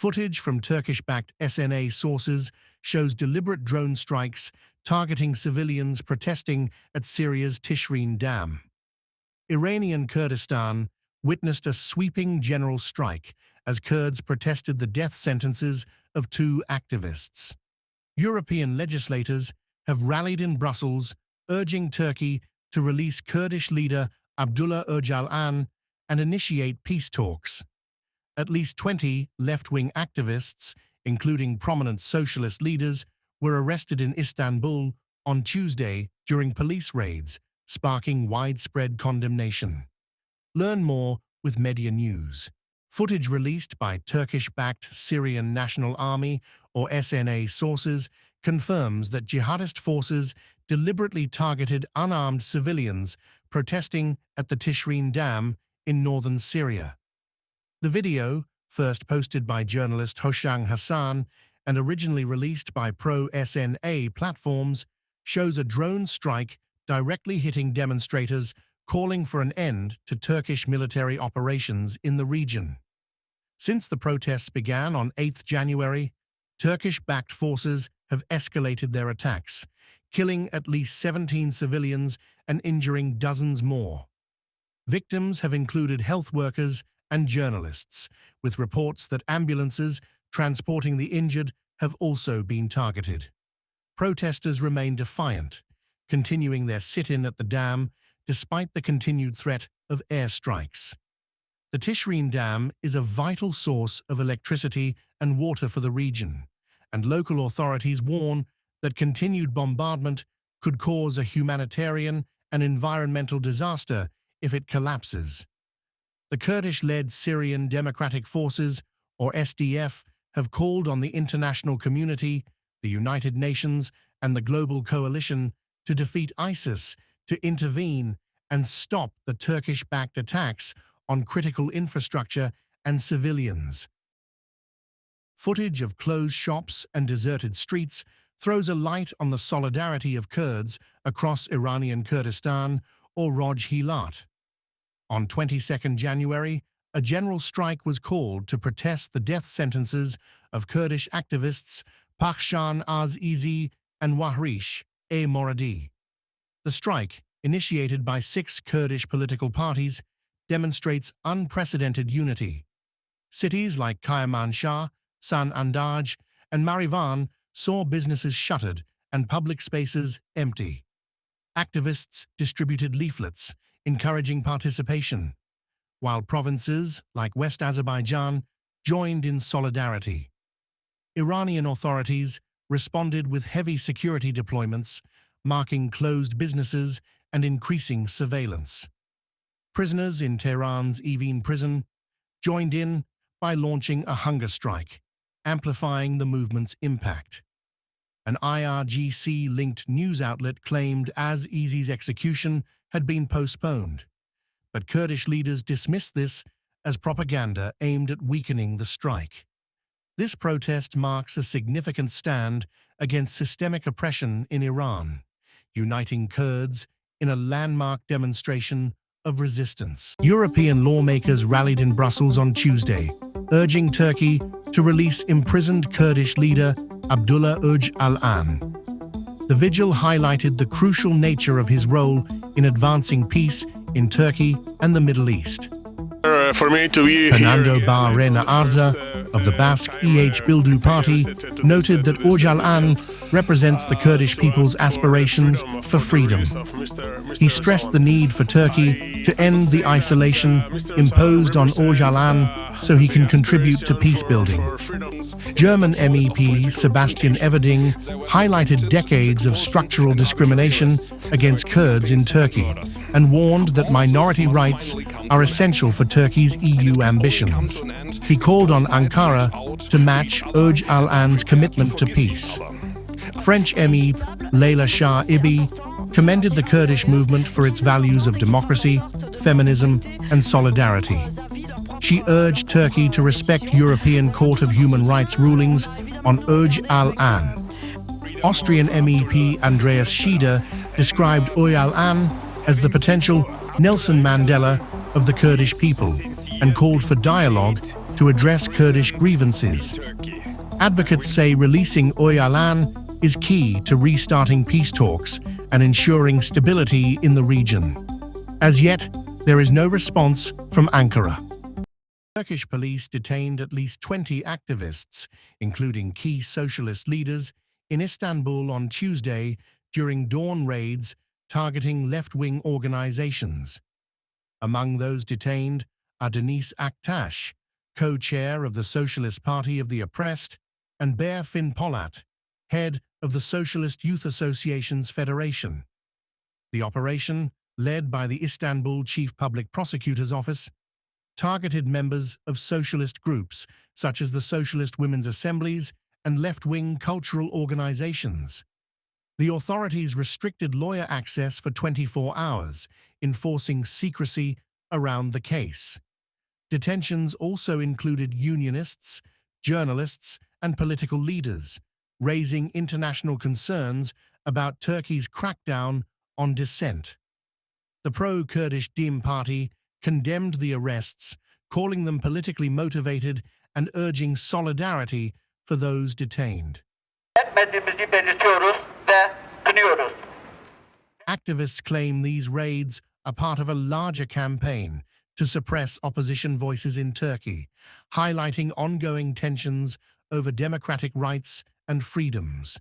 Footage from Turkish-backed SNA sources shows deliberate drone strikes targeting civilians protesting at Syria's Tishreen Dam. Iranian Kurdistan witnessed a sweeping general strike as Kurds protested the death sentences of 2 activists. European legislators have rallied in Brussels, urging Turkey to release Kurdish leader Abdullah Öcalan and initiate peace talks. At least 20 left-wing activists, including prominent socialist leaders, were arrested in Istanbul on Tuesday during police raids, sparking widespread condemnation. Learn more with Medya News. Footage released by Turkish-backed Syrian National Army, or SNA sources, confirms that jihadist forces deliberately targeted unarmed civilians protesting at the Tishreen Dam in northern Syria. The video, first posted by journalist Hoshang Hassan and originally released by pro-SNA platforms, shows a drone strike directly hitting demonstrators calling for an end to Turkish military operations in the region. Since the protests began on 8 January, Turkish-backed forces have escalated their attacks, killing at least 17 civilians and injuring dozens more. Victims have included health workers and journalists, with reports that ambulances transporting the injured have also been targeted. Protesters remain defiant, continuing their sit-in at the dam despite the continued threat of airstrikes. The Tishreen Dam is a vital source of electricity and water for the region, and local authorities warn that continued bombardment could cause a humanitarian and environmental disaster if it collapses. The Kurdish-led Syrian Democratic Forces, or SDF, have called on the international community, the United Nations, and the global coalition to defeat ISIS, to intervene and stop the Turkish-backed attacks on critical infrastructure and civilians. Footage of closed shops and deserted streets throws a light on the solidarity of Kurds across Iranian Kurdistan, or Rojhilat. On 22 January, a general strike was called to protest the death sentences of Kurdish activists Pakhshan Az-Izi and Wahrish-e-Moradi. The strike, initiated by 6 Kurdish political parties, demonstrates unprecedented unity. Cities like Kermanshah, San-Andaj, and Marivan saw businesses shuttered and public spaces empty. Activists distributed leaflets encouraging participation, while provinces like West Azerbaijan joined in solidarity. Iranian authorities responded with heavy security deployments, marking closed businesses and increasing surveillance. Prisoners in Tehran's Evin prison joined in by launching a hunger strike, amplifying the movement's impact. An IRGC-linked news outlet claimed Az-Izi's execution had been postponed, but Kurdish leaders dismissed this as propaganda aimed at weakening the strike. This protest marks a significant stand against systemic oppression in Iran, uniting Kurds in a landmark demonstration of resistance. European lawmakers rallied in Brussels on Tuesday, urging Turkey to release imprisoned Kurdish leader Abdullah Öcalan. The vigil highlighted the crucial nature of his role in advancing peace in Turkey and the Middle East. For me to be Fernando Barrena Arza of the Basque Bildu party noted that Öcalan represents the Kurdish people's aspirations for freedom. He stressed the need for Turkey to end the isolation imposed on Öcalan so he can contribute to peace building. German MEP Sebastian Everding highlighted decades of structural discrimination against Kurds in Turkey and warned that minority rights are essential for Turkey's EU ambitions. He called on Ankara to match Öcalan's commitment to peace. French MEP Leila Shah Ibi commended the Kurdish movement for its values of democracy, feminism, and solidarity. She urged Turkey to respect European Court of Human Rights rulings on Öcalan. Austrian MEP Andreas Schieder described Öcalan as the potential Nelson Mandela of the Kurdish people and called for dialogue to address Kurdish grievances. Advocates say releasing Öcalan is key to restarting peace talks and ensuring stability in the region. As yet, there is no response from Ankara. Turkish police detained at least 20 activists, including key socialist leaders, in Istanbul on Tuesday during dawn raids targeting left-wing organizations. Among those detained are Deniz Aktaş, co-chair of the Socialist Party of the Oppressed, and Berfin Polat, head of the Socialist Youth Associations Federation. The operation, led by the Istanbul Chief Public Prosecutor's Office, targeted members of socialist groups such as the Socialist Women's Assemblies and left-wing cultural organizations. The authorities restricted lawyer access for 24 hours, enforcing secrecy around the case. Detentions also included unionists, journalists, and political leaders, raising international concerns about Turkey's crackdown on dissent. The pro-Kurdish DİM party condemned the arrests, calling them politically motivated and urging solidarity for those detained. Activists claim these raids are part of a larger campaign to suppress opposition voices in Turkey, highlighting ongoing tensions over democratic rights and freedoms.